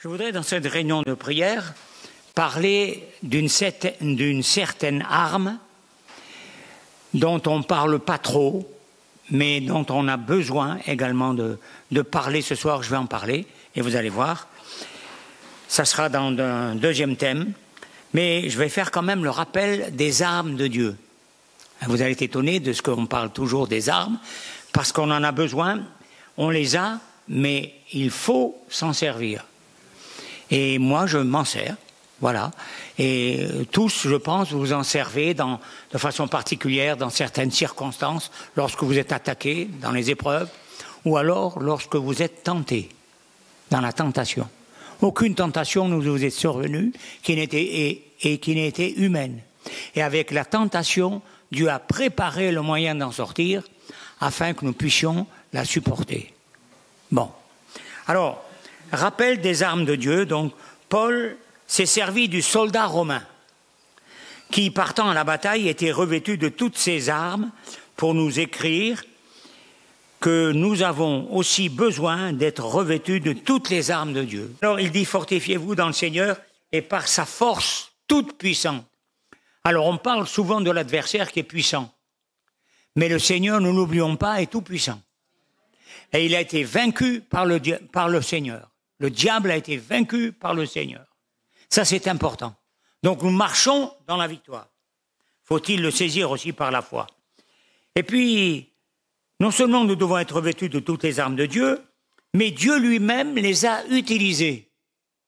Je voudrais, dans cette réunion de prière, parler d'une certaine arme dont on ne parle pas trop, mais dont on a besoin également de parler ce soir. Je vais en parler, et vous allez voir. Ça sera dans un deuxième thème, mais je vais faire quand même le rappel des armes de Dieu. Vous allez être étonnés de ce qu'on parle toujours des armes, parce qu'on en a besoin, on les a, mais il faut s'en servir. Et moi, je m'en sers, voilà. Et tous, je pense, vous en servez de façon particulière dans certaines circonstances, lorsque vous êtes attaqué dans les épreuves, ou alors lorsque vous êtes tenté, dans la tentation. Aucune tentation ne vous est survenue qui n'était humaine. Et avec la tentation, Dieu a préparé le moyen d'en sortir afin que nous puissions la supporter. Bon. Alors, rappel des armes de Dieu. Donc, Paul s'est servi du soldat romain qui, partant à la bataille, était revêtu de toutes ses armes pour nous écrire que nous avons aussi besoin d'être revêtus de toutes les armes de Dieu. Alors, il dit, fortifiez-vous dans le Seigneur et par sa force toute puissante. Alors, on parle souvent de l'adversaire qui est puissant. Mais le Seigneur, ne l'oublions pas, est tout puissant. Et il a été vaincu par le Seigneur. Le diable a été vaincu par le Seigneur. Ça, c'est important. Donc, nous marchons dans la victoire. Faut-il le saisir aussi par la foi. Et puis, non seulement nous devons être revêtus de toutes les armes de Dieu, mais Dieu lui-même les a utilisées.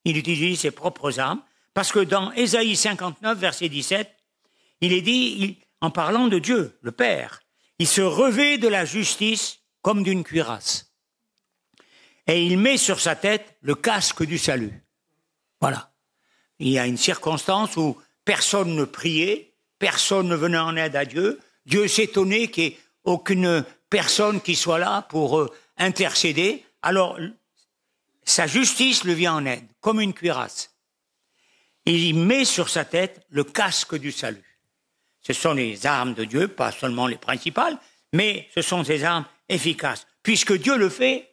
Il utilise ses propres armes, parce que dans Ésaïe 59, verset 17, il est dit, en parlant de Dieu, le Père, il se revêt de la justice comme d'une cuirasse. Et il met sur sa tête le casque du salut. Voilà. Il y a une circonstance où personne ne priait, personne ne venait en aide à Dieu. Dieu s'étonnait qu'il n'y ait aucune personne qui soit là pour intercéder. Alors, sa justice le vient en aide, comme une cuirasse. Il met sur sa tête le casque du salut. Ce sont les armes de Dieu, pas seulement les principales, mais ce sont des armes efficaces. Puisque Dieu le fait,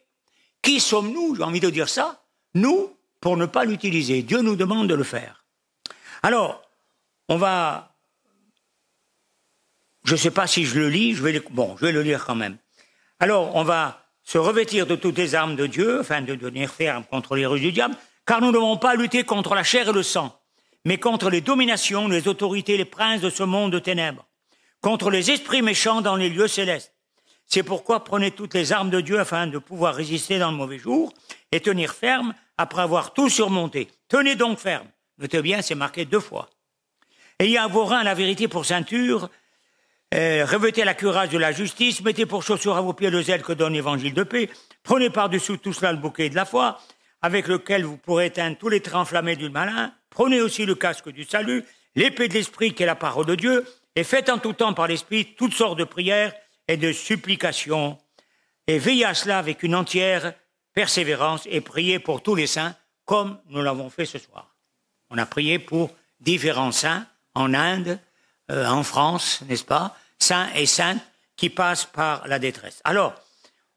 qui sommes-nous, j'ai envie de dire ça, nous, pour ne pas l'utiliser. Dieu nous demande de le faire. Alors, je ne sais pas si je le lis, je vais le lire quand même. Alors, on va se revêtir de toutes les armes de Dieu, afin de devenir ferme contre les ruses du diable, car nous ne devons pas lutter contre la chair et le sang, mais contre les dominations, les autorités, les princes de ce monde de ténèbres, contre les esprits méchants dans les lieux célestes. C'est pourquoi prenez toutes les armes de Dieu afin de pouvoir résister dans le mauvais jour et tenir ferme après avoir tout surmonté. Tenez donc ferme. Notez bien, c'est marqué 2 fois. Ayez à vos reins la vérité pour ceinture, revêtez la cuirasse de la justice, mettez pour chaussure à vos pieds le zèle que donne l'évangile de paix, prenez par-dessus tout cela le bouquet de la foi, avec lequel vous pourrez éteindre tous les traits enflammés du malin. Prenez aussi le casque du salut, l'épée de l'esprit qui est la parole de Dieu, et faites en tout temps par l'esprit toutes sortes de prières et de supplications, et veillez à cela avec une entière persévérance et priez pour tous les saints, comme nous l'avons fait ce soir. On a prié pour différents saints en Inde, en France, n'est-ce pas, saints et saintes qui passent par la détresse. Alors,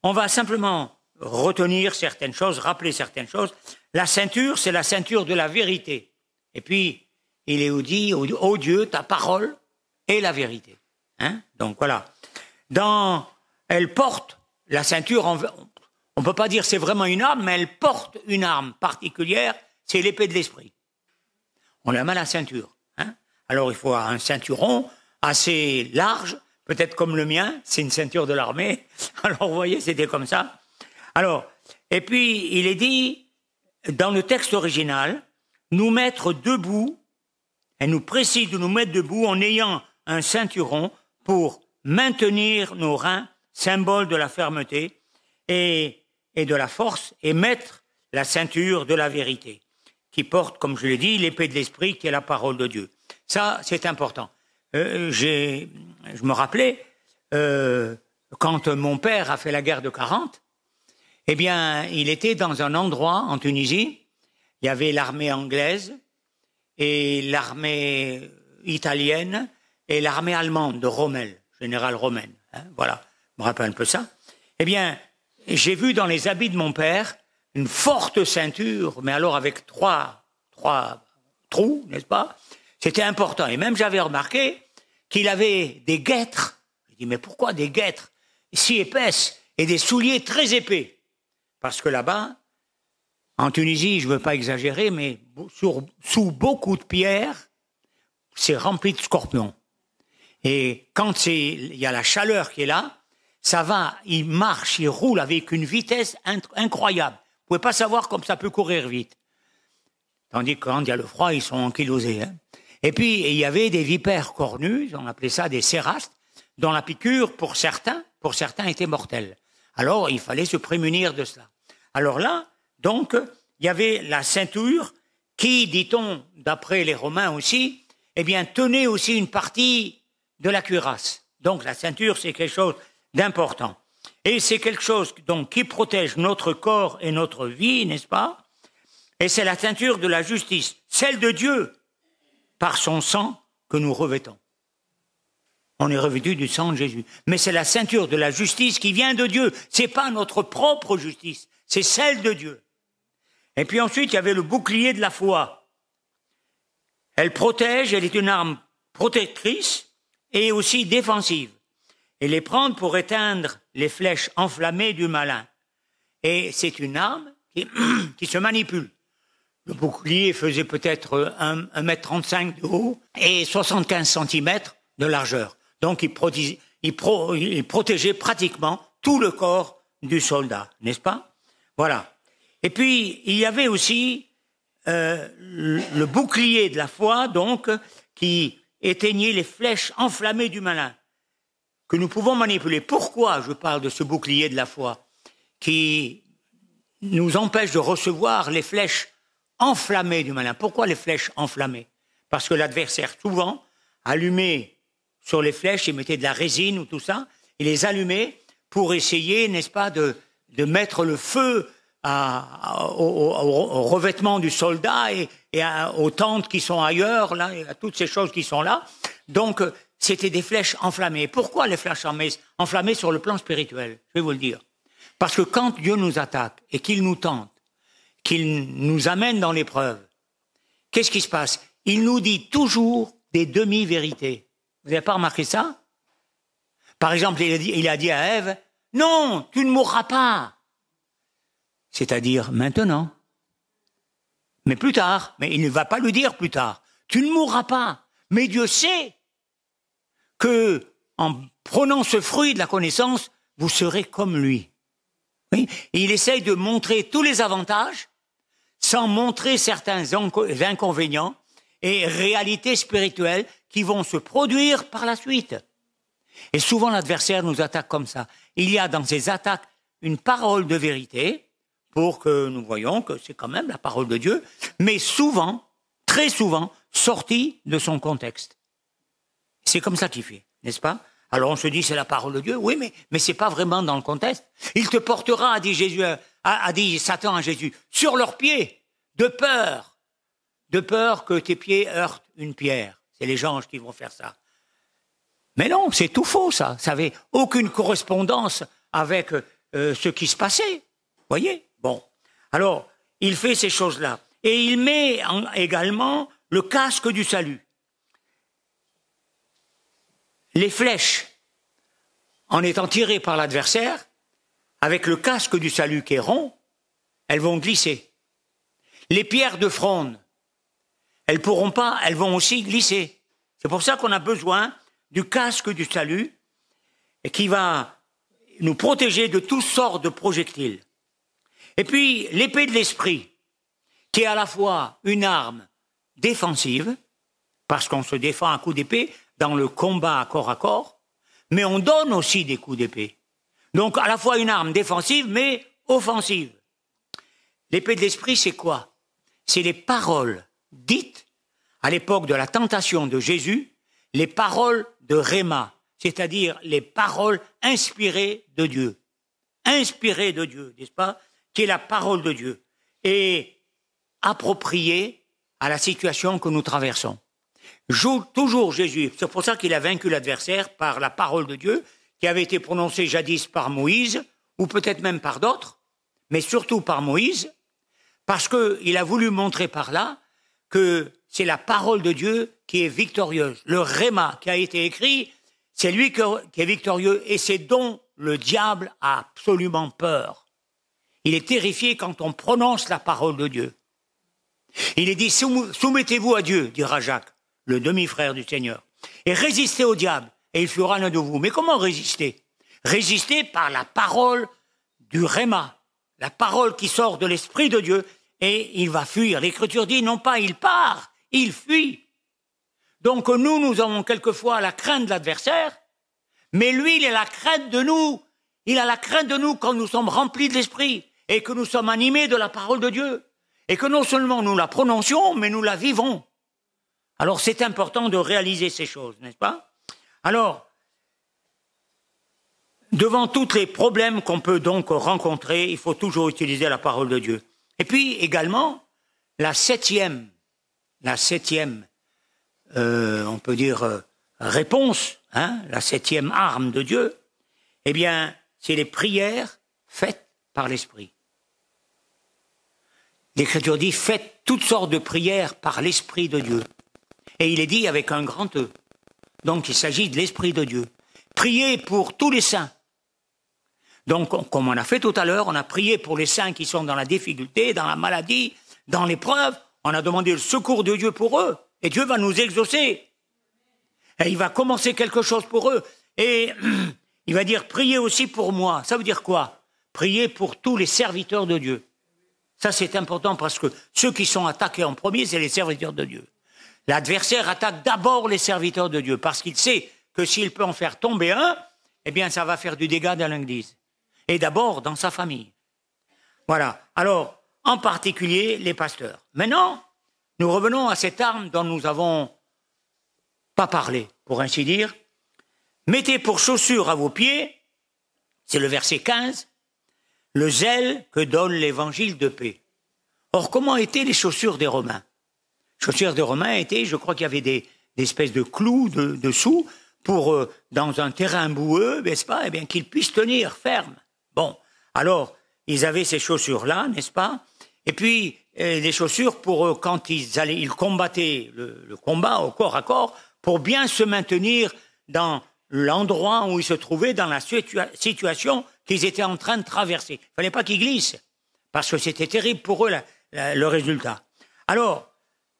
on va simplement retenir certaines choses, rappeler certaines choses. La ceinture, c'est la ceinture de la vérité. Et puis, il est dit, ô Dieu, ta parole est la vérité. Hein? Donc voilà. Elle porte la ceinture, on ne peut pas dire c'est vraiment une arme, mais elle porte une arme particulière, c'est l'épée de l'esprit. On la met à la ceinture. Hein? Alors il faut un ceinturon assez large, peut-être comme le mien, c'est une ceinture de l'armée. Alors vous voyez, c'était comme ça. Alors, et puis il est dit, dans le texte original, nous mettre debout, elle nous précise de nous mettre debout en ayant un ceinturon pour maintenir nos reins, symbole de la fermeté et de la force, et mettre la ceinture de la vérité, qui porte, comme je l'ai dit, l'épée de l'esprit, qui est la parole de Dieu. Ça, c'est important. Je me rappelais, quand mon père a fait la guerre de 40, eh bien, il était dans un endroit en Tunisie, il y avait l'armée anglaise et l'armée italienne et l'armée allemande de Rommel, général Rommel. Hein, voilà, je me rappelle un peu ça. Eh bien, j'ai vu dans les habits de mon père une forte ceinture, mais alors avec trois trous, n'est-ce pas? C'était important. Et même j'avais remarqué qu'il avait des guêtres. Je dis, mais pourquoi des guêtres si épaisses et des souliers très épais? Parce que là-bas, en Tunisie, je ne veux pas exagérer, mais sous beaucoup de pierres, c'est rempli de scorpions. Et quand il y a la chaleur qui est là, ça va, il marche, il roule avec une vitesse incroyable. Vous ne pouvez pas savoir comme ça peut courir vite. Tandis que quand il y a le froid, ils sont ankylosés. Hein. Et puis, il y avait des vipères cornues, on appelait ça des cérastes, dont la piqûre, pour certains, était mortelle. Alors, il fallait se prémunir de cela. Alors là, donc, il y avait la ceinture qui, dit-on, d'après les Romains aussi, eh bien, tenait aussi une partie de la cuirasse. Donc, la ceinture, c'est quelque chose d'important. Et c'est quelque chose donc qui protège notre corps et notre vie, n'est-ce pas? Et c'est la ceinture de la justice, celle de Dieu, par son sang que nous revêtons. On est revêtu du sang de Jésus. Mais c'est la ceinture de la justice qui vient de Dieu. C'est pas notre propre justice, c'est celle de Dieu. Et puis ensuite, il y avait le bouclier de la foi. Elle protège, elle est une arme protectrice et aussi défensive. Et les prendre pour éteindre les flèches enflammées du malin. Et c'est une arme qui se manipule. Le bouclier faisait peut-être 1,35 m de haut et 75 cm de largeur. Donc il protégeait pratiquement tout le corps du soldat, n'est-ce pas? Voilà. Et puis, il y avait aussi le bouclier de la foi, donc, qui éteignait les flèches enflammées du malin, que nous pouvons manipuler. Pourquoi je parle de ce bouclier de la foi qui nous empêche de recevoir les flèches enflammées du malin? Pourquoi les flèches enflammées? Parce que l'adversaire, souvent, allumait sur les flèches, il mettait de la résine ou tout ça, il les allumait pour essayer, n'est-ce pas, de mettre le feu au revêtement du soldat et aux tentes qui sont ailleurs, là, et à toutes ces choses qui sont là. Donc, c'était des flèches enflammées. Pourquoi les flèches enflammées sur le plan spirituel? Je vais vous le dire. Parce que quand Dieu nous attaque et qu'il nous tente, qu'il nous amène dans l'épreuve, qu'est-ce qui se passe? Il nous dit toujours des demi-vérités. Vous n'avez pas remarqué ça? Par exemple, il a dit à Ève, « Non, tu ne mourras pas !» C'est-à-dire maintenant. Mais plus tard. Mais il ne va pas lui dire plus tard. Tu ne mourras pas. Mais Dieu sait que, en prenant ce fruit de la connaissance, vous serez comme lui. Oui? Et il essaye de montrer tous les avantages sans montrer certains inconvénients et réalités spirituelles qui vont se produire par la suite. Et souvent l'adversaire nous attaque comme ça. Il y a dans ces attaques une parole de vérité pour que nous voyions que c'est quand même la parole de Dieu, mais souvent, très souvent, sortie de son contexte. C'est comme ça qu'il fait, n'est-ce pas? Alors on se dit c'est la parole de Dieu, oui, mais c'est pas vraiment dans le contexte. Il te portera, a dit Satan à Jésus, sur leurs pieds, de peur que tes pieds heurtent une pierre. C'est les anges qui vont faire ça. Mais non, c'est tout faux ça. Ça n'avait aucune correspondance avec ce qui se passait. Voyez? Bon. Alors, il fait ces choses-là. Et il met également le casque du salut. Les flèches, en étant tirées par l'adversaire, avec le casque du salut qui est rond, elles vont glisser. Les pierres de fronde, elles pourront pas, elles vont aussi glisser. C'est pour ça qu'on a besoin du casque du salut et qui va nous protéger de toutes sortes de projectiles. Et puis, l'épée de l'esprit, qui est à la fois une arme défensive, parce qu'on se défend à coups d'épée dans le combat à corps, mais on donne aussi des coups d'épée. Donc, à la fois une arme défensive, mais offensive. L'épée de l'esprit, c'est quoi? C'est les paroles dites à l'époque de la tentation de Jésus, les paroles de Réma, c'est-à-dire les paroles inspirées de Dieu. Inspirées de Dieu, n'est-ce pas? Qui est la parole de Dieu. Et appropriée à la situation que nous traversons. Toujours Jésus, c'est pour ça qu'il a vaincu l'adversaire par la parole de Dieu, qui avait été prononcée jadis par Moïse, ou peut-être même par d'autres, mais surtout par Moïse, parce qu'il a voulu montrer par là que c'est la parole de Dieu qui est victorieuse. Le Réma qui a été écrit, c'est lui qui est victorieux et c'est dont le diable a absolument peur. Il est terrifié quand on prononce la parole de Dieu. Il est dit, soumettez-vous à Dieu, dira Jacques, le demi-frère du Seigneur, et résistez au diable, et il fera l'un de vous. Mais comment résister? Résister par la parole du Réma, la parole qui sort de l'Esprit de Dieu, et il va fuir. L'Écriture dit, non pas il part, il fuit. Donc nous avons quelquefois la crainte de l'adversaire, mais lui, il a la crainte de nous. Il a la crainte de nous quand nous sommes remplis de l'Esprit et que nous sommes animés de la parole de Dieu. Et que non seulement nous la prononcions, mais nous la vivons. Alors c'est important de réaliser ces choses, n'est-ce pas? Alors, devant tous les problèmes qu'on peut donc rencontrer, il faut toujours utiliser la parole de Dieu. Et puis également, la septième, on peut dire, réponse, la septième arme de Dieu, eh bien, c'est les prières faites par l'Esprit. L'Écriture dit, faites toutes sortes de prières par l'Esprit de Dieu. Et il est dit avec un grand E. Donc il s'agit de l'Esprit de Dieu. Priez pour tous les saints. Donc, comme on a fait tout à l'heure, on a prié pour les saints qui sont dans la difficulté, dans la maladie, dans l'épreuve. On a demandé le secours de Dieu pour eux. Et Dieu va nous exaucer. Et il va commencer quelque chose pour eux. Et il va dire, priez aussi pour moi. Ça veut dire quoi? Priez pour tous les serviteurs de Dieu. Ça, c'est important parce que ceux qui sont attaqués en premier, c'est les serviteurs de Dieu. L'adversaire attaque d'abord les serviteurs de Dieu parce qu'il sait que s'il peut en faire tomber un, eh bien, ça va faire du dégât dans l'Église. Et d'abord dans sa famille. Voilà. Alors, en particulier, les pasteurs. Maintenant, nous revenons à cette arme dont nous n'avons pas parlé, pour ainsi dire. Mettez pour chaussure à vos pieds, c'est le verset 15, le zèle que donne l'évangile de paix. Or, comment étaient les chaussures des Romains? Les chaussures des Romains étaient, je crois qu'il y avait des espèces de clous dessous pour, dans un terrain boueux, n'est-ce pas, eh bien, qu'ils puissent tenir ferme. Bon, alors, ils avaient ces chaussures-là, n'est-ce pas? Et puis, des chaussures pour quand ils combattaient le combat au corps à corps, pour bien se maintenir dans l'endroit où ils se trouvaient, dans la situation qu'ils étaient en train de traverser. Il ne fallait pas qu'ils glissent, parce que c'était terrible pour eux le résultat. Alors,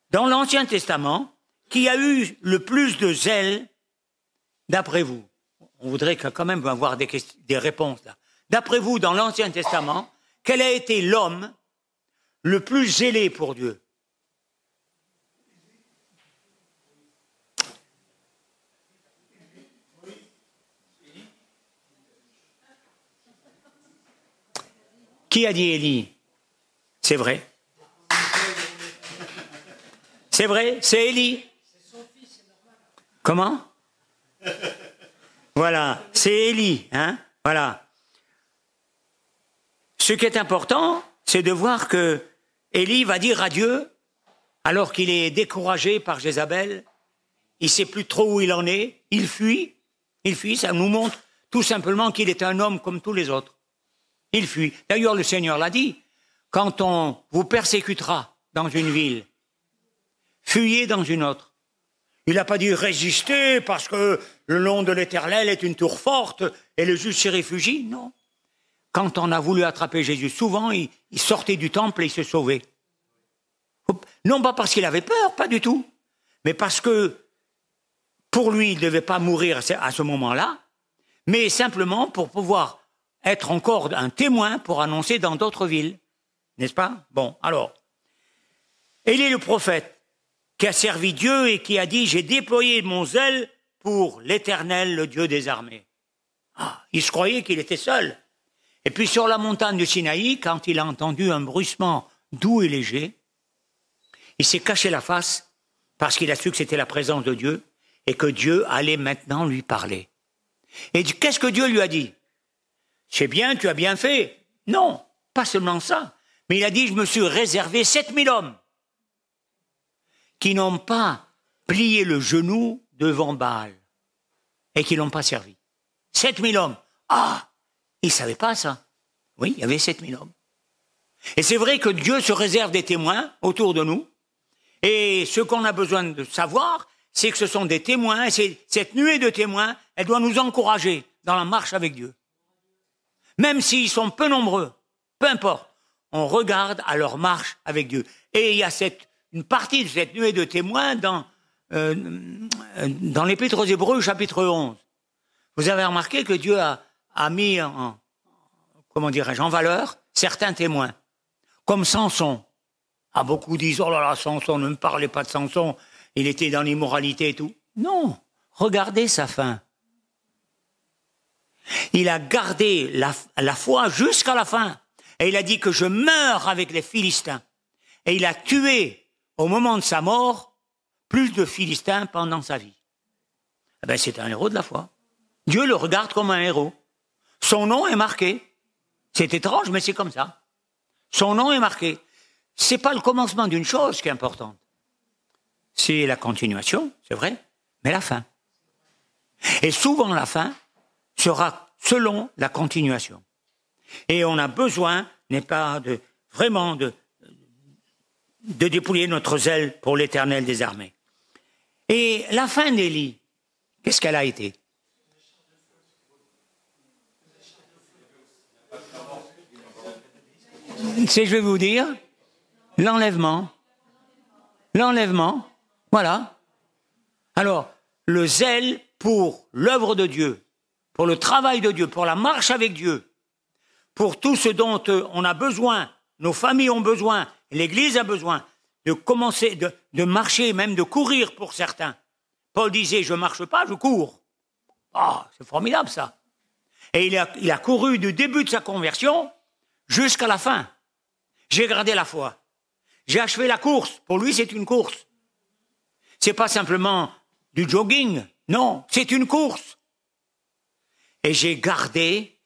dans l'Ancien Testament, qui a eu le plus de zèle, d'après vous? On voudrait quand même avoir des réponses là. D'après vous, dans l'Ancien Testament, quel a été l'homme le plus zélé pour Dieu? Qui a dit Élie? C'est vrai. C'est vrai, c'est Élie. Comment? Voilà, c'est Élie, voilà. Ce qui est important, c'est de voir que Élie va dire à Dieu, alors qu'il est découragé par Jézabel, il ne sait plus trop où il en est, il fuit, ça nous montre tout simplement qu'il est un homme comme tous les autres. Il fuit. D'ailleurs, le Seigneur l'a dit, quand on vous persécutera dans une ville, fuyez dans une autre. Il n'a pas dit résister parce que le nom de l'Éternel est une tour forte et le juste s'y réfugie, non. Quand on a voulu attraper Jésus, souvent, il sortait du temple et il se sauvait. Non pas parce qu'il avait peur, pas du tout, mais parce que pour lui, il ne devait pas mourir à ce moment-là, mais simplement pour pouvoir être encore un témoin pour annoncer dans d'autres villes. N'est-ce pas? Bon, alors, Élie le prophète, qui a servi Dieu et qui a dit « J'ai déployé mon zèle pour l'Éternel, le Dieu des armées. » Il se croyait qu'il était seul. Et puis sur la montagne du Sinaï, quand il a entendu un bruissement doux et léger, il s'est caché la face parce qu'il a su que c'était la présence de Dieu et que Dieu allait maintenant lui parler. Et qu'est-ce que Dieu lui a dit? C'est bien, tu as bien fait. Non, pas seulement ça. Mais il a dit, je me suis réservé 7000 hommes qui n'ont pas plié le genou devant Baal et qui ne l'ont pas servi. 7000 hommes. Il ne savait pas ça. Oui, il y avait 7000 hommes. Et c'est vrai que Dieu se réserve des témoins autour de nous. Et ce qu'on a besoin de savoir, c'est que ce sont des témoins. Et cette nuée de témoins, elle doit nous encourager dans la marche avec Dieu. Même s'ils sont peu nombreux, peu importe, on regarde à leur marche avec Dieu. Et il y a une partie de cette nuée de témoins dans l'Épître aux Hébreux, chapitre 11. Vous avez remarqué que Dieu a mis en valeur certains témoins, comme Samson. Ah, beaucoup disent, oh là là, Samson, ne me parlez pas de Samson, il était dans l'immoralité et tout. Non, regardez sa fin. Il a gardé la foi jusqu'à la fin. Et il a dit que je meurs avec les Philistins. Et il a tué, au moment de sa mort, plus de Philistins pendant sa vie. Eh bien, c'est un héros de la foi. Dieu le regarde comme un héros. Son nom est marqué. C'est étrange, mais c'est comme ça. Son nom est marqué. C'est pas le commencement d'une chose qui est importante. C'est la continuation, c'est vrai, mais la fin. Et souvent, la fin sera selon la continuation. Et on a besoin, n'est pas vraiment de dépouiller notre zèle pour l'Éternel des armées. Et la fin d'Élie, qu'est-ce qu'elle a été? Je vais vous dire, l'enlèvement, voilà. Alors, le zèle pour l'œuvre de Dieu, pour le travail de Dieu, pour la marche avec Dieu, pour tout ce dont on a besoin, nos familles ont besoin, l'Église a besoin, de commencer, de marcher, même de courir pour certains. Paul disait, je ne marche pas, je cours. Ah, c'est formidable ça. Et il a couru du début de sa conversion jusqu'à la fin. J'ai gardé la foi. J'ai achevé la course. Pour lui, c'est une course. C'est pas simplement du jogging. Non, c'est une course. Et j'ai gardé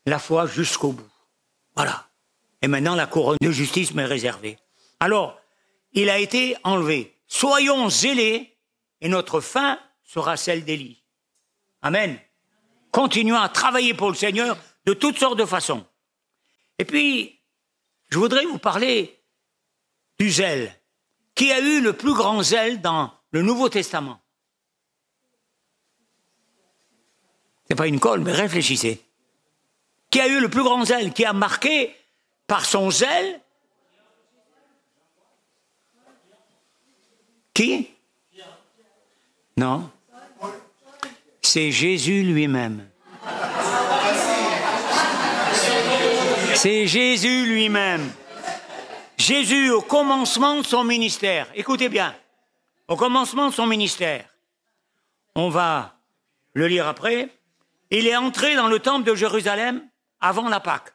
la foi jusqu'au bout. Voilà. Et maintenant, la couronne de justice m'est réservée. Alors, il a été enlevé. Soyons zélés et notre fin sera celle d'Élie. Amen. Continuons à travailler pour le Seigneur de toutes sortes de façons. Et puis, je voudrais vous parler du zèle. Qui a eu le plus grand zèle dans le Nouveau Testament? C'est pas une colle, mais réfléchissez. Qui a eu le plus grand zèle? Qui a marqué par son zèle? Qui? Non. C'est Jésus lui-même. C'est Jésus lui-même. Jésus, au commencement de son ministère, écoutez bien, au commencement de son ministère, on va le lire après, il est entré dans le temple de Jérusalem avant la Pâque.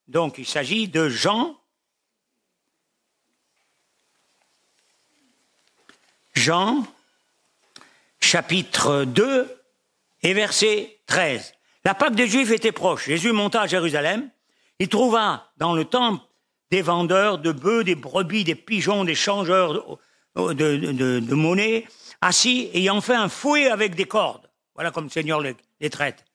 Donc il s'agit de Jean, chapitre 2 et verset 13. La Pâque des Juifs était proche. Jésus monta à Jérusalem. Il trouva dans le temple des vendeurs de bœufs, des brebis, des pigeons, des changeurs de monnaie, assis, ayant fait un fouet avec des cordes. Voilà comme le Seigneur les traite.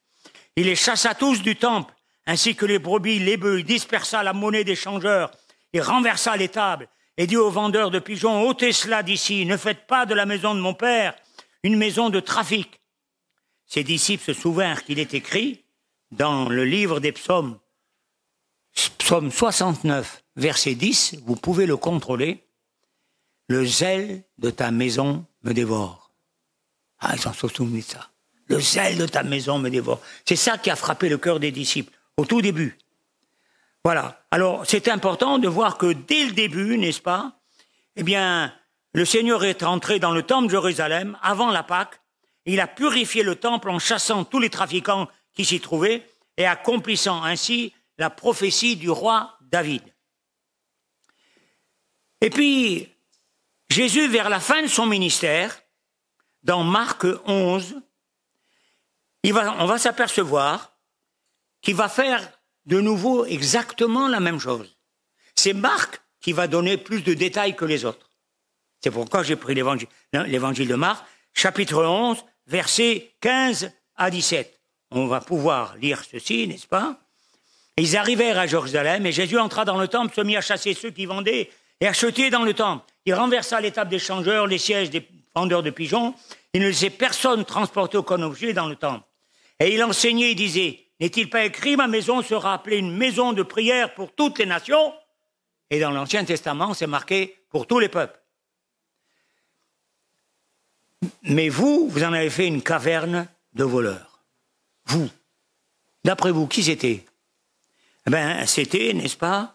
Il les chassa tous du temple, ainsi que les brebis, les bœufs. Il dispersa la monnaie des changeurs. Il renversa les tables et dit aux vendeurs de pigeons, ôtez cela d'ici, ne faites pas de la maison de mon père une maison de trafic. Ses disciples se souvinrent qu'il est écrit dans le livre des psaumes, psaume 69, verset 10, vous pouvez le contrôler, le zèle de ta maison me dévore. Ah, ils s'en sont souvenus de ça. Le zèle de ta maison me dévore. C'est ça qui a frappé le cœur des disciples, au tout début. Voilà. Alors, c'est important de voir que dès le début, n'est-ce pas, eh bien, le Seigneur est entré dans le temple de Jérusalem avant la Pâque. Il a purifié le temple en chassant tous les trafiquants qui s'y trouvaient et accomplissant ainsi la prophétie du roi David. Et puis, Jésus, vers la fin de son ministère, dans Marc 11, on va s'apercevoir qu'il va faire de nouveau exactement la même chose. C'est Marc qui va donner plus de détails que les autres. C'est pourquoi j'ai pris l'évangile de Marc, chapitre 11, versets 15 à 17. On va pouvoir lire ceci, n'est-ce pas? Et ils arrivèrent à Jérusalem, et Jésus entra dans le temple, se mit à chasser ceux qui vendaient et achetaient dans le temple. Il renversa les tables des changeurs, les sièges des vendeurs de pigeons. Il ne laissait personne transporter aucun objet dans le temple. Et il enseignait et disait, n'est-il pas écrit, ma maison sera appelée une maison de prière pour toutes les nations? Et dans l'Ancien Testament, c'est marqué pour tous les peuples. Mais vous en avez fait une caverne de voleurs. Vous. D'après vous, qui c'était? Eh bien, c'était, n'est-ce pas,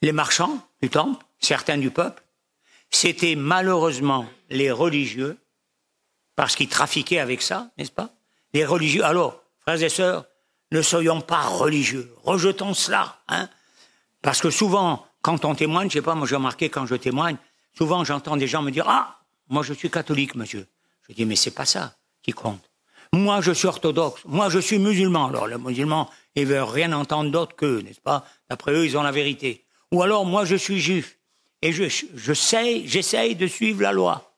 les marchands du temple, certains du peuple. C'était malheureusement les religieux, parce qu'ils trafiquaient avec ça, n'est-ce pas? Les religieux. Alors, frères et sœurs, ne soyons pas religieux. Rejetons cela, hein? Parce que souvent, quand on témoigne, je sais pas, moi j'ai remarqué quand je témoigne, souvent j'entends des gens me dire, ah, moi je suis catholique, monsieur. Je dis, mais c'est pas ça qui compte. Moi je suis orthodoxe, moi je suis musulman. Alors les musulmans, ils veulent rien entendre d'autre qu'eux, n'est-ce pas? D'après eux, ils ont la vérité. Ou alors, moi je suis juif, et j'essaye de suivre la loi.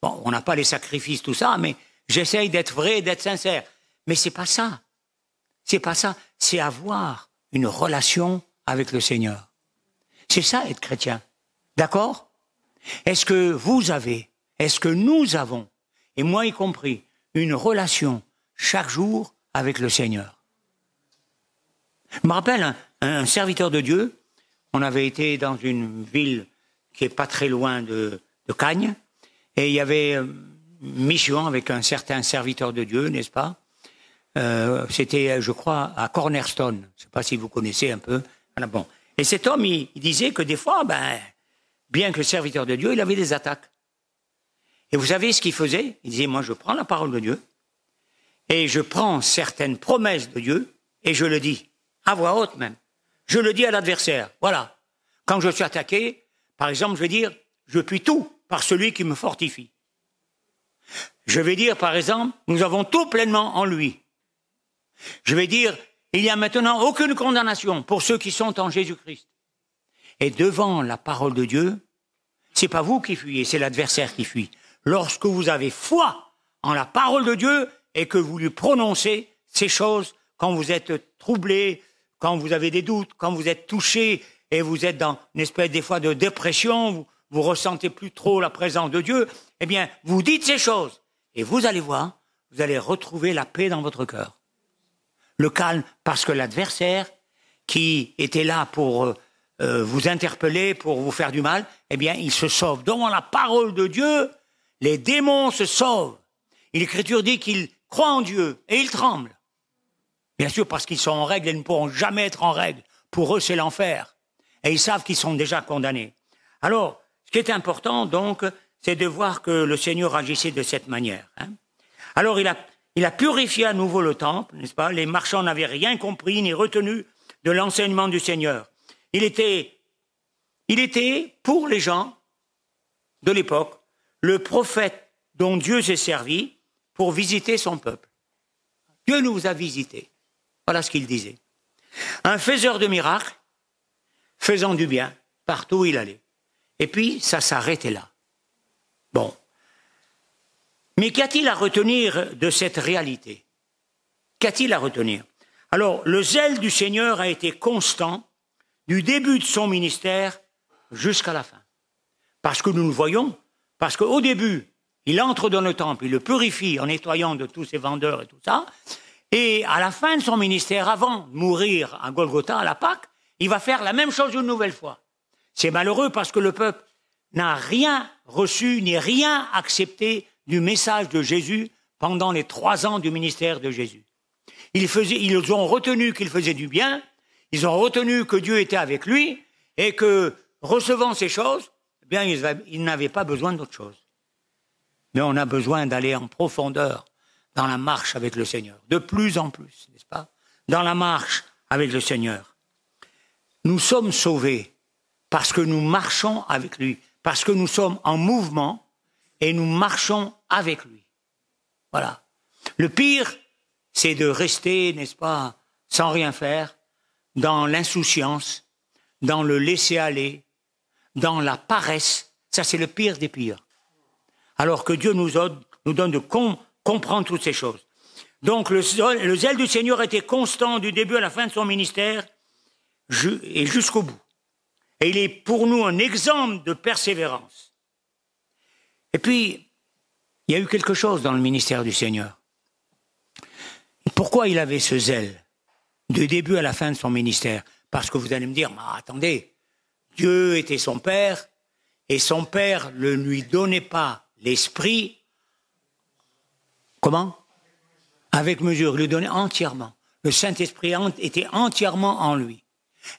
Bon, on n'a pas les sacrifices, tout ça, mais j'essaye d'être vrai, d'être sincère. Mais c'est pas ça. C'est pas ça. C'est avoir une relation avec le Seigneur. C'est ça, être chrétien. D'accord? Est-ce que vous avez, est-ce que nous avons, et moi y compris, une relation chaque jour avec le Seigneur? Je me rappelle un serviteur de Dieu, on avait été dans une ville qui est pas très loin de Cagnes, et il y avait une mission avec un certain serviteur de Dieu, n'est-ce pas? C'était, je crois, à Cornerstone. Je ne sais pas si vous connaissez un peu. Voilà, bon. Et cet homme, il disait que des fois, bien que serviteur de Dieu, il avait des attaques. Et vous savez ce qu'il faisait? Il disait, moi, je prends la parole de Dieu, et je prends certaines promesses de Dieu, et je le dis, à voix haute même. Je le dis à l'adversaire. Voilà. Quand je suis attaqué, par exemple, je vais dire, je puis tout par celui qui me fortifie. Je vais dire, par exemple, nous avons tout pleinement en lui. Je vais dire, il n'y a maintenant aucune condamnation pour ceux qui sont en Jésus-Christ. Et devant la parole de Dieu, c'est pas vous qui fuyez, c'est l'adversaire qui fuit. Lorsque vous avez foi en la parole de Dieu et que vous lui prononcez ces choses, quand vous êtes troublé, quand vous avez des doutes, quand vous êtes touché et vous êtes dans une espèce des fois de dépression, vous ressentez plus trop la présence de Dieu, eh bien, vous dites ces choses et vous allez voir, vous allez retrouver la paix dans votre cœur. Le calme, parce que l'adversaire qui était là pour vous interpeller, pour vous faire du mal, eh bien, il se sauve. Devant la parole de Dieu, les démons se sauvent. Et l'Écriture dit qu'ils croient en Dieu et ils tremblent. Bien sûr, parce qu'ils sont en règle et ne pourront jamais être en règle. Pour eux, c'est l'enfer. Et ils savent qu'ils sont déjà condamnés. Alors, ce qui est important, donc, c'est de voir que le Seigneur agissait de cette manière. Hein. Alors, il a purifié à nouveau le temple, n'est-ce pas? Les marchands n'avaient rien compris ni retenu de l'enseignement du Seigneur. Il était, pour les gens de l'époque, le prophète dont Dieu s'est servi pour visiter son peuple. Dieu nous a visités. Voilà ce qu'il disait. Un faiseur de miracles, faisant du bien, partout où il allait. Et puis, ça s'arrêtait là. Bon. Mais qu'a-t-il à retenir de cette réalité? Qu'a-t-il à retenir? Alors, le zèle du Seigneur a été constant du début de son ministère jusqu'à la fin. Parce que nous le voyons, parce qu'au début, il entre dans le temple, il le purifie en nettoyant de tous ses vendeurs et tout ça, et à la fin de son ministère, avant de mourir à Golgotha, à la Pâque, il va faire la même chose une nouvelle fois. C'est malheureux parce que le peuple n'a rien reçu ni rien accepté du message de Jésus pendant les 3 ans du ministère de Jésus. Ils ont retenu qu'il faisait du bien, ils ont retenu que Dieu était avec lui et que, recevant ces choses, eh bien, ils n'avaient pas besoin d'autre chose. Mais on a besoin d'aller en profondeur dans la marche avec le Seigneur, de plus en plus, n'est-ce pas? Dans la marche avec le Seigneur. Nous sommes sauvés parce que nous marchons avec lui, parce que nous sommes en mouvement et nous marchons avec lui. Voilà. Le pire, c'est de rester, n'est-ce pas, sans rien faire, dans l'insouciance, dans le laisser-aller, dans la paresse. Ça, c'est le pire des pires. Alors que Dieu nous donne de comprendre toutes ces choses. Donc le zèle du Seigneur était constant du début à la fin de son ministère et jusqu'au bout. Et il est pour nous un exemple de persévérance. Et puis, il y a eu quelque chose dans le ministère du Seigneur. Pourquoi il avait ce zèle du début à la fin de son ministère? Parce que vous allez me dire, attendez, Dieu était son Père et son Père ne lui donnait pas l'Esprit. Comment? Avec mesure, il lui donnait entièrement. Le Saint-Esprit était entièrement en lui.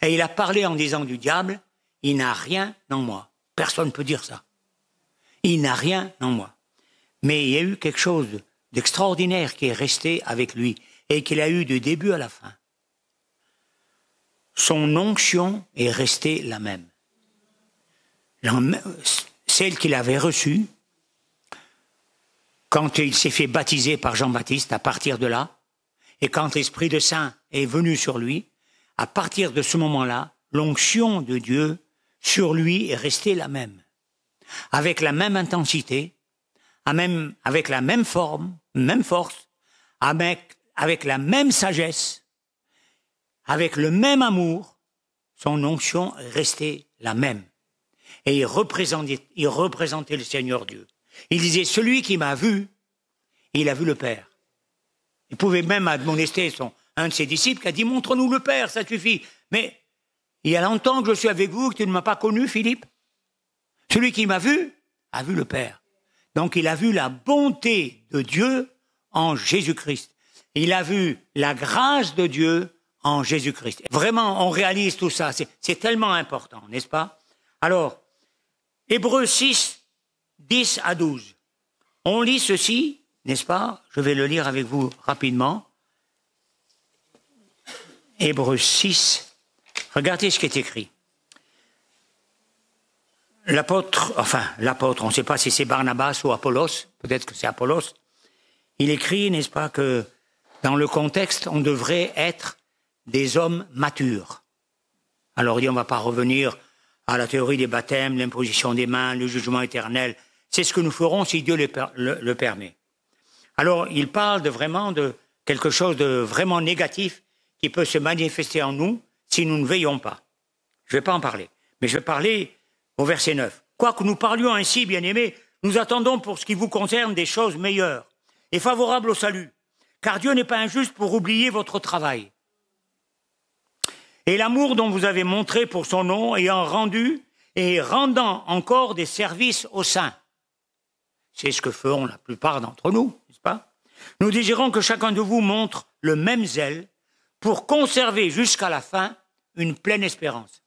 Et il a parlé en disant du diable, il n'a rien en moi. Personne ne peut dire ça. Il n'a rien en moi. Mais il y a eu quelque chose d'extraordinaire qui est resté avec lui et qu'il a eu du début à la fin. Son onction est restée la même. Celle qu'il avait reçue quand il s'est fait baptiser par Jean-Baptiste, à partir de là, et quand l'Esprit de Saint est venu sur lui, à partir de ce moment-là, l'onction de Dieu sur lui est restée la même, avec la même intensité, avec la même forme, même force, avec la même sagesse, avec le même amour, son onction est restée la même. Et il représentait le Seigneur Dieu. Il disait, celui qui m'a vu, il a vu le Père. Il pouvait même admonester un de ses disciples qui a dit, montre-nous le Père, ça suffit. Mais il y a longtemps que je suis avec vous, que tu ne m'as pas connu, Philippe. Celui qui m'a vu, a vu le Père. Donc il a vu la bonté de Dieu en Jésus-Christ. Il a vu la grâce de Dieu en Jésus-Christ. Vraiment, on réalise tout ça. C'est tellement important, n'est-ce pas? Alors, Hébreux 6, 10 à 12. On lit ceci, n'est-ce pas? Je vais le lire avec vous rapidement. Hébreux 6, regardez ce qui est écrit. L'apôtre, on ne sait pas si c'est Barnabas ou Apollos, peut-être que c'est Apollos, il écrit, n'est-ce pas, que dans le contexte, on devrait être des hommes matures. Alors il dit, on ne va pas revenir à la théorie des baptêmes, l'imposition des mains, le jugement éternel. C'est ce que nous ferons si Dieu le permet. Alors il parle de quelque chose de vraiment négatif qui peut se manifester en nous si nous ne veillons pas. Je ne vais pas en parler, mais je vais parler au verset 9. Quoique nous parlions ainsi, bien-aimés, nous attendons pour ce qui vous concerne des choses meilleures et favorables au salut, car Dieu n'est pas injuste pour oublier votre travail et l'amour dont vous avez montré pour son nom, ayant rendu et rendant encore des services aux saints. C'est ce que feront la plupart d'entre nous, n'est-ce pas? Nous désirons que chacun de vous montre le même zèle pour conserver jusqu'à la fin une pleine espérance.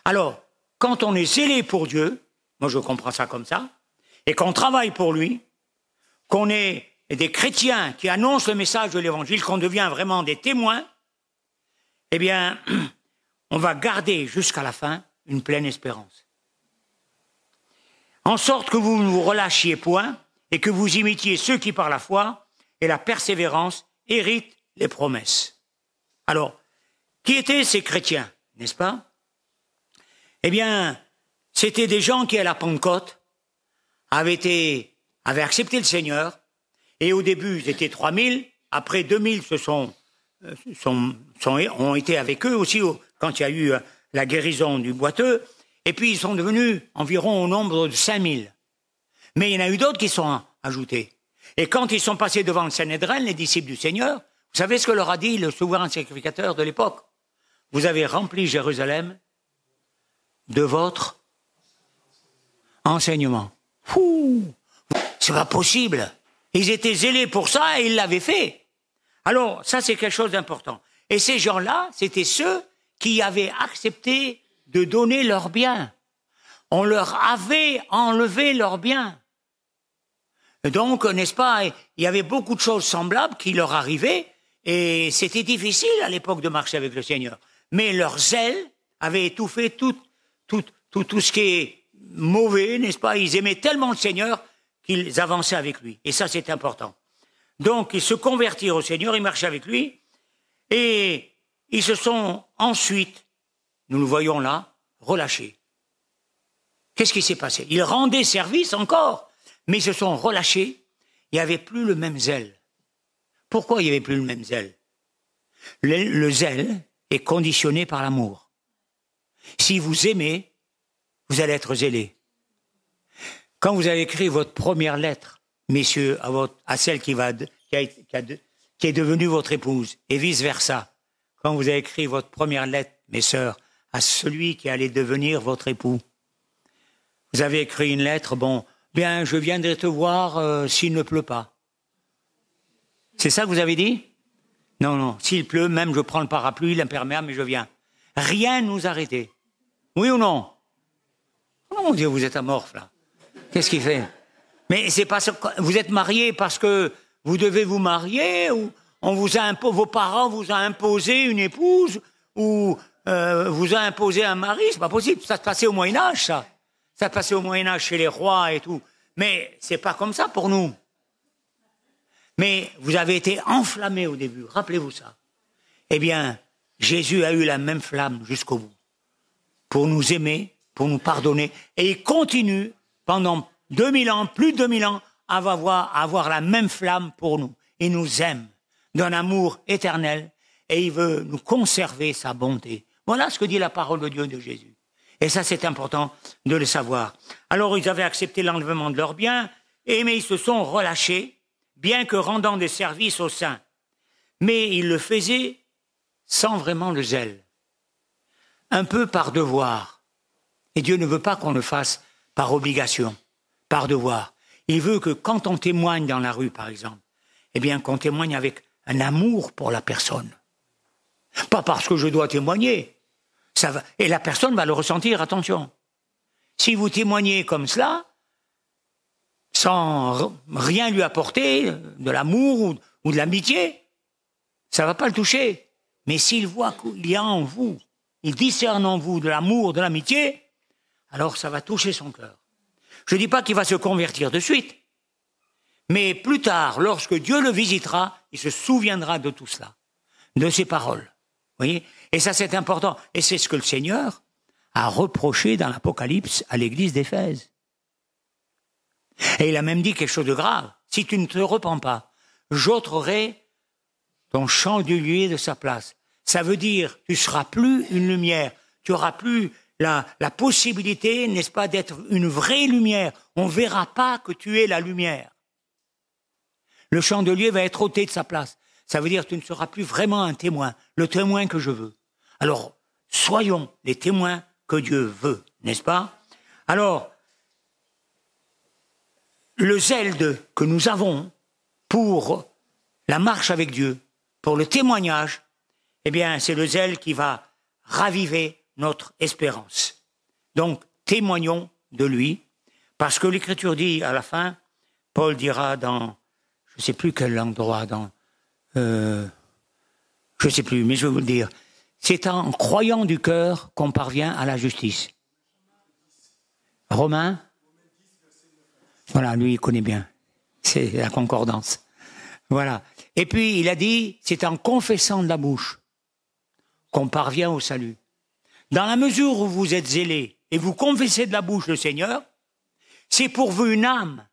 Alors, quand on est zélé pour Dieu, moi je comprends ça comme ça, et qu'on travaille pour lui, qu'on est des chrétiens qui annoncent le message de l'Évangile, qu'on devient vraiment des témoins, eh bien, on va garder jusqu'à la fin une pleine espérance. En sorte que vous ne vous relâchiez point et que vous imitiez ceux qui, par la foi et la persévérance, héritent les promesses. Alors, qui étaient ces chrétiens, n'est-ce pas? Eh bien, c'était des gens qui, à la Pentecôte, avaient accepté le Seigneur, et au début, ils étaient 3000, après 2000 ont été avec eux aussi quand il y a eu la guérison du boiteux, et puis ils sont devenus environ au nombre de 5000. Mais il y en a eu d'autres qui sont ajoutés. Et quand ils sont passés devant le Sanhédrin, les disciples du Seigneur, vous savez ce que leur a dit le souverain sacrificateur de l'époque? Vous avez rempli Jérusalem de votre enseignement. C'est pas possible. Ils étaient zélés pour ça et ils l'avaient fait. Alors, ça c'est quelque chose d'important. Et ces gens-là, c'était ceux qui avaient accepté de donner leurs biens. On leur avait enlevé leurs biens. Et donc, n'est-ce pas, il y avait beaucoup de choses semblables qui leur arrivaient et c'était difficile à l'époque de marcher avec le Seigneur. Mais leur zèle avait étouffé tout ce qui est mauvais, n'est-ce pas? Ils aimaient tellement le Seigneur qu'ils avançaient avec lui. Et ça, c'est important. Donc, ils se convertirent au Seigneur, ils marchaient avec lui, et ils se sont ensuite, nous le voyons là, relâchés. Qu'est-ce qui s'est passé? Ils rendaient service encore, mais ils se sont relâchés, il n'y avait plus le même zèle Pourquoi il n'y avait plus le même zèle? Le zèle est conditionné par l'amour. Si vous aimez, vous allez être zélé. Quand vous avez écrit votre première lettre, messieurs, à celle qui est devenue votre épouse, et vice-versa, quand vous avez écrit votre première lettre, mes sœurs, à celui qui allait devenir votre époux, vous avez écrit une lettre, bon, bien, je viendrai te voir s'il ne pleut pas. C'est ça que vous avez dit? Non, non, s'il pleut, même je prends le parapluie, l'imperméable, mais je viens. Rien ne nous arrêtait. Oui ou non? Oh mon Dieu, vous êtes amorphe, là. Qu'est-ce qu'il fait? Mais c'est pas vous êtes mariés parce que vous devez vous marier, ou vos parents vous ont imposé une épouse, ou vous a imposé un mari, c'est pas possible. Ça se passait au Moyen-Âge, ça. Ça se passait au Moyen-Âge chez les rois et tout. Mais c'est pas comme ça pour nous. Mais vous avez été enflammés au début, rappelez-vous ça. Eh bien, Jésus a eu la même flamme jusqu'au bout. Pour nous aimer, pour nous pardonner. Et il continue pendant 2000 ans, plus de 2000 ans, à avoir la même flamme pour nous. Il nous aime d'un amour éternel et il veut nous conserver sa bonté. Voilà ce que dit la parole de Dieu de Jésus. Et ça, c'est important de le savoir. Alors, ils avaient accepté l'enlèvement de leurs biens, mais ils se sont relâchés, bien que rendant des services aux saints. Mais ils le faisaient sans vraiment le zèle. Un peu par devoir. Et Dieu ne veut pas qu'on le fasse par obligation, par devoir. Il veut que quand on témoigne dans la rue, par exemple, eh bien, qu'on témoigne avec un amour pour la personne. Pas parce que je dois témoigner. Ça va, et la personne va le ressentir, attention. Si vous témoignez comme cela, sans rien lui apporter, de l'amour ou de l'amitié, ça ne va pas le toucher. Mais s'il voit qu'il y a en vous, il discerne en vous de l'amour, de l'amitié, alors ça va toucher son cœur. Je ne dis pas qu'il va se convertir de suite, mais plus tard, lorsque Dieu le visitera, il se souviendra de tout cela, de ses paroles. Vous voyez ? Et ça, c'est important. Et c'est ce que le Seigneur a reproché dans l'Apocalypse à l'église d'Éphèse. Et il a même dit quelque chose de grave. Si tu ne te repens pas, j'ôterai ton chandelier de sa place. Ça veut dire, tu ne seras plus une lumière. Tu n'auras plus la possibilité, n'est-ce pas, d'être une vraie lumière. On ne verra pas que tu es la lumière. Le chandelier va être ôté de sa place. Ça veut dire que tu ne seras plus vraiment un témoin, le témoin que je veux. Alors, soyons les témoins que Dieu veut, n'est-ce pas? Alors, le zèle que nous avons pour la marche avec Dieu, pour le témoignage, eh bien, c'est le zèle qui va raviver notre espérance. Donc, témoignons de lui, parce que l'Écriture dit à la fin, Paul dira dans, je ne sais plus quel endroit, je ne sais plus, mais je vais vous le dire, c'est en croyant du cœur qu'on parvient à la justice. Romains? Voilà, lui, il connaît bien. C'est la concordance. Voilà. Et puis, il a dit, c'est en confessant de la bouche qu'on parvient au salut. Dans la mesure où vous êtes zélés et vous confessez de la bouche le Seigneur, c'est pour vous une arme.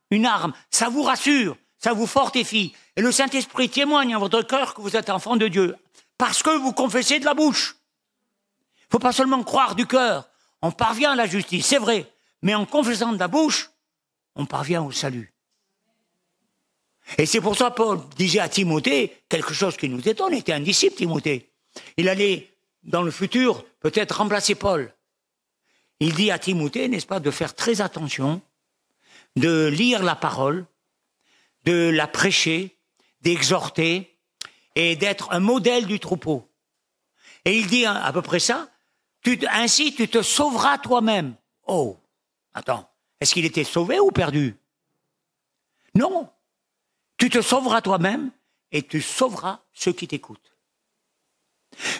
Ça vous rassure, ça vous fortifie. Et le Saint-Esprit témoigne en votre cœur que vous êtes enfant de Dieu. Parce que vous confessez de la bouche. Il ne faut pas seulement croire du cœur. On parvient à la justice, c'est vrai. Mais en confessant de la bouche, on parvient au salut. Et c'est pour ça que Paul disait à Timothée quelque chose qui nous étonne. Il était un disciple, Timothée. Il allait, dans le futur, peut-être remplacer Paul. Il dit à Timothée, n'est-ce pas, de faire très attention, de lire la parole, de la prêcher, d'exhorter, et d'être un modèle du troupeau. Et il dit à peu près ça, ainsi tu te sauveras toi-même. Oh, attends, est-ce qu'il était sauvé ou perdu? Non, tu te sauveras toi-même et tu sauveras ceux qui t'écoutent.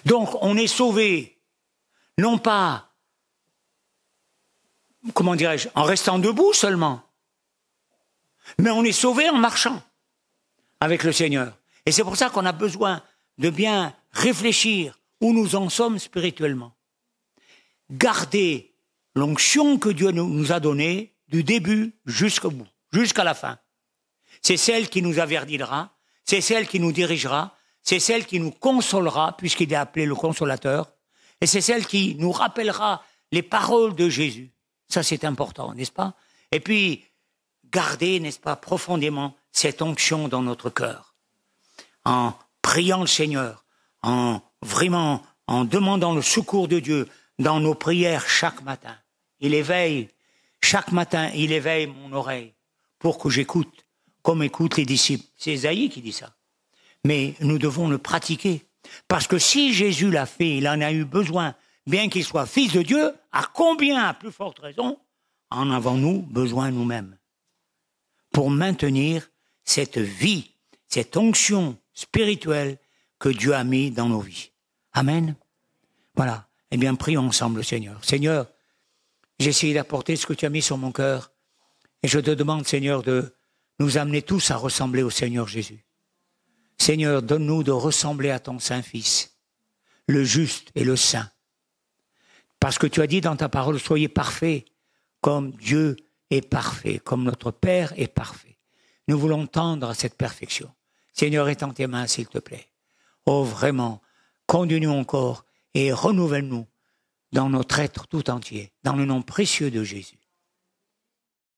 Donc on est sauvé, non pas, comment dirais-je, en restant debout seulement, mais on est sauvé en marchant avec le Seigneur. Et c'est pour ça qu'on a besoin de bien réfléchir où nous en sommes spirituellement. Garder l'onction que Dieu nous a donnée du début jusqu'au bout, jusqu'à la fin. C'est celle qui nous averdira, c'est celle qui nous dirigera, c'est celle qui nous consolera, puisqu'il est appelé le consolateur, et c'est celle qui nous rappellera les paroles de Jésus. Ça, c'est important, n'est-ce pas? Et puis, garder, n'est-ce pas, profondément cette onction dans notre cœur, en priant le Seigneur, en demandant le secours de Dieu dans nos prières chaque matin. Chaque matin, il éveille mon oreille pour que j'écoute, comme écoutent les disciples. C'est Ésaïe qui dit ça. Mais nous devons le pratiquer. Parce que si Jésus l'a fait, il en a eu besoin, bien qu'il soit fils de Dieu, à combien, à plus forte raison, en avons-nous besoin nous-mêmes? Pour maintenir cette vie, cette onction spirituelle que Dieu a mis dans nos vies. Amen. Voilà. Eh bien, prions ensemble, Seigneur. Seigneur, j'ai essayé d'apporter ce que tu as mis sur mon cœur. Et je te demande, Seigneur, de nous amener tous à ressembler au Seigneur Jésus. Seigneur, donne-nous de ressembler à ton Saint-Fils, le juste et le saint. Parce que tu as dit dans ta parole, soyez parfaits comme Dieu est parfait, comme notre Père est parfait. Nous voulons tendre à cette perfection. Seigneur, étends tes mains, s'il te plaît. Oh, vraiment, conduis-nous encore et renouvelle-nous dans notre être tout entier, dans le nom précieux de Jésus.